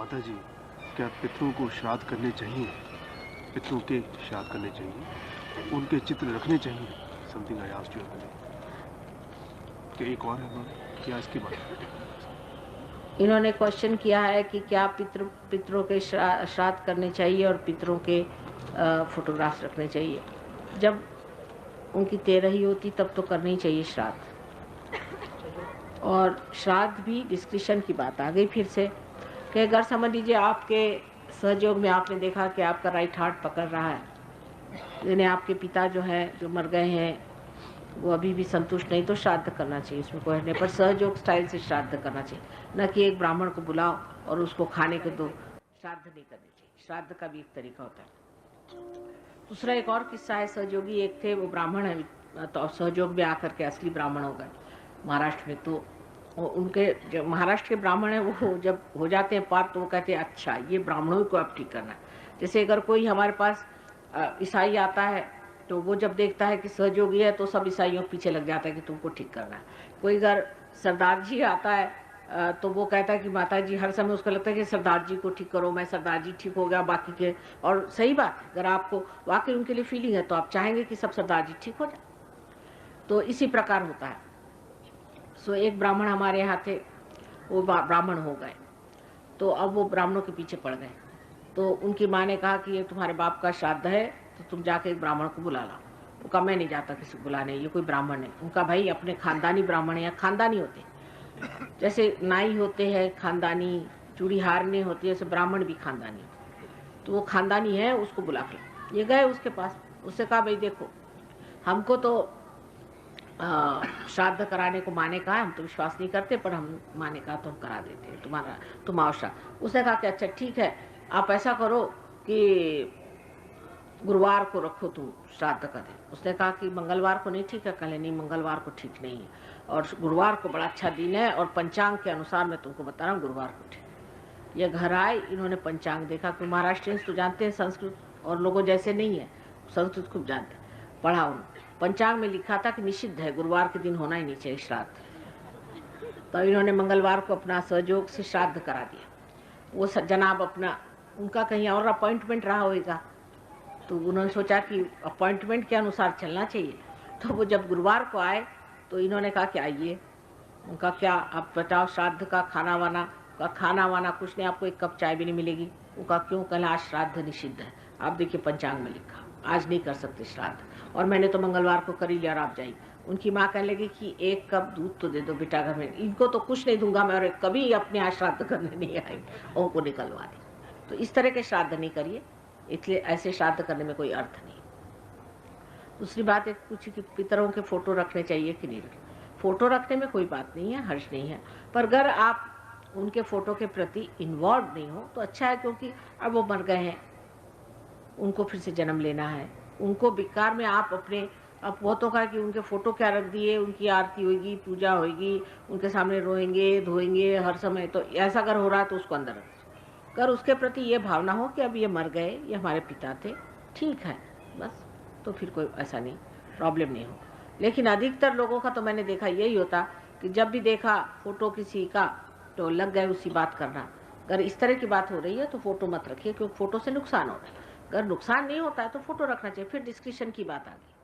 माता जी, क्या पितरों को श्राद्ध करने चाहिए? पितरों के श्राद्ध करने चाहिए? उनके चित्र रखने चाहिए? Something I asked you earlier. क्या एक और है हमारा? क्या इसके बारे में? इन्होंने क्वेश्चन किया है कि क्या पितरों के श्राद्ध करने चाहिए और पितरों के फोटोग्राफ्स रखने चाहिए। जब उनकी तेरही होती तब तो करनी चाहिए श्राद्ध। और श्राद्ध भी डिस्क्रिशन की बात आ गई फिर से कि अगर समझ लीजिए आपके सहयोग में आपने देखा कि आपका राइट हार्ट पकड़ रहा है, यानी आपके पिता जो है जो मर गए हैं वो अभी भी संतुष्ट नहीं, तो श्राद्ध करना चाहिए, इसमें कोई नहीं, पर सहयोग स्टाइल से श्राद्ध करना चाहिए, न कि एक ब्राह्मण को बुलाओ और उसको खाने को दो। श्राद्ध नहीं करनी चाहिए, श्राद्ध का भी एक तरीका होता है। दूसरा एक और किस्सा है, सहयोगी एक थे, वो ब्राह्मण है, तो सहयोग में आकर के असली ब्राह्मण हो गए महाराष्ट्र में। तो उनके जो महाराष्ट्र के ब्राह्मण हैं वो जब हो जाते हैं पार तो वो कहते हैं अच्छा ये ब्राह्मणों को अब ठीक करना है। जैसे अगर कोई हमारे पास ईसाई आता है तो वो जब देखता है कि सहयोगी है तो सब ईसाइयों के पीछे लग जाता है कि तुमको ठीक करना है। कोई अगर सरदार जी आता है तो वो कहता है कि माता जी, हर समय उसको लगता है कि सरदार जी को ठीक करो, मैं सरदार जी ठीक हो गया बाकी के। और सही बात है, अगर आपको वाकई उनके लिए फीलिंग है तो आप चाहेंगे कि सब सरदार जी ठीक हो जाए। तो इसी प्रकार होता है। सो एक ब्राह्मण हमारे यहाँ थे, वो ब्राह्मण हो गए, तो अब वो ब्राह्मणों के पीछे पड़ गए। तो उनकी माँ ने कहा कि ये तुम्हारे बाप का श्राद्ध है तो तुम जाके एक ब्राह्मण को बुला लाओ। वो कहा मैं नहीं जाता किसी को बुलाने, ये कोई ब्राह्मण है। उनका भाई अपने खानदानी ब्राह्मण है या खानदानी होते जैसे नाई होते हैं खानदानी, चूड़ीहारने होती है, जैसे ब्राह्मण भी खानदानी। तो वो खानदानी है, उसको बुला के ये गए उसके पास। उससे कहा भाई देखो, हमको तो श्राद्ध कराने को माने कहा, हम तो विश्वास नहीं करते, पर हम माने कहा तो हम करा देते हैं तुम्हारा, तुम आओ श्राद्ध। उसने कहा कि अच्छा ठीक है, आप ऐसा करो कि गुरुवार को रखो तुम श्राद्ध का दिन। उसने कहा कि मंगलवार को नहीं ठीक है। कहे नहीं, मंगलवार को ठीक नहीं है और गुरुवार को बड़ा अच्छा दिन है और पंचांग के अनुसार मैं तुमको बता रहा हूँ गुरुवार को ठीक। ये घर आए, इन्होंने पंचांग देखा कि महाराष्ट्रियंस तो जानते हैं संस्कृत और लोगों जैसे नहीं है, संस्कृत खूब जानते, पढ़ा उन्होंने। पंचांग में लिखा था कि निषिद्ध है, गुरुवार के दिन होना ही नहीं चाहिए श्राद्ध। तो इन्होंने मंगलवार को अपना सहयोग से श्राद्ध करा दिया। वो जनाब अपना, उनका कहीं और अपॉइंटमेंट रहा होगा तो उन्होंने सोचा कि अपॉइंटमेंट के अनुसार चलना चाहिए। तो वो जब गुरुवार को आए तो इन्होंने कहा कि आइए। उनका क्या आप बताओ, श्राद्ध का खाना वाना कुछ नहीं, आपको एक कप चाय भी नहीं मिलेगी। उनका क्यों? कल आज श्राद्ध निषिद्ध है, आप देखिए पंचांग में लिखा आज नहीं कर सकते श्राद्ध, और मैंने तो मंगलवार को कर ही लिया और आप जाइए। उनकी माँ कहने लगी कि एक कप दूध तो दे दो बेटा घर में, इनको तो कुछ नहीं दूंगा मैं, और कभी अपने यहाँ श्राद्ध करने नहीं आई, उनको निकलवा दी। तो इस तरह के श्राद्ध नहीं करिए, इसलिए ऐसे श्राद्ध करने में कोई अर्थ नहीं। दूसरी बात एक पूछी कि पितरों के फोटो रखने चाहिए कि नहीं रखने। फोटो रखने में कोई बात नहीं है, हर्ष नहीं है, पर अगर आप उनके फोटो के प्रति इन्वॉल्व नहीं हो तो अच्छा है, क्योंकि अब वो मर गए हैं, उनको फिर से जन्म लेना है। उनको बेकार में आप अपने बहुतों का कि उनके फोटो क्या रख दिए, उनकी आरती होगी, पूजा होगी, उनके सामने रोएंगे धोएंगे हर समय, तो ऐसा अगर हो रहा है तो उसको अंदर रख। अगर उसके प्रति ये भावना हो कि अब ये मर गए, ये हमारे पिता थे, ठीक है बस, तो फिर कोई ऐसा नहीं, प्रॉब्लम नहीं हो। लेकिन अधिकतर लोगों का तो मैंने देखा यही होता कि जब भी देखा फोटो किसी का तो लग गए उसी बात करना। अगर इस तरह की बात हो रही है तो फोटो मत रखिए, क्योंकि फोटो से नुकसान होता है। अगर नुकसान नहीं होता है तो फोटो रखना चाहिए। फिर डिस्कशन की बात आ गई।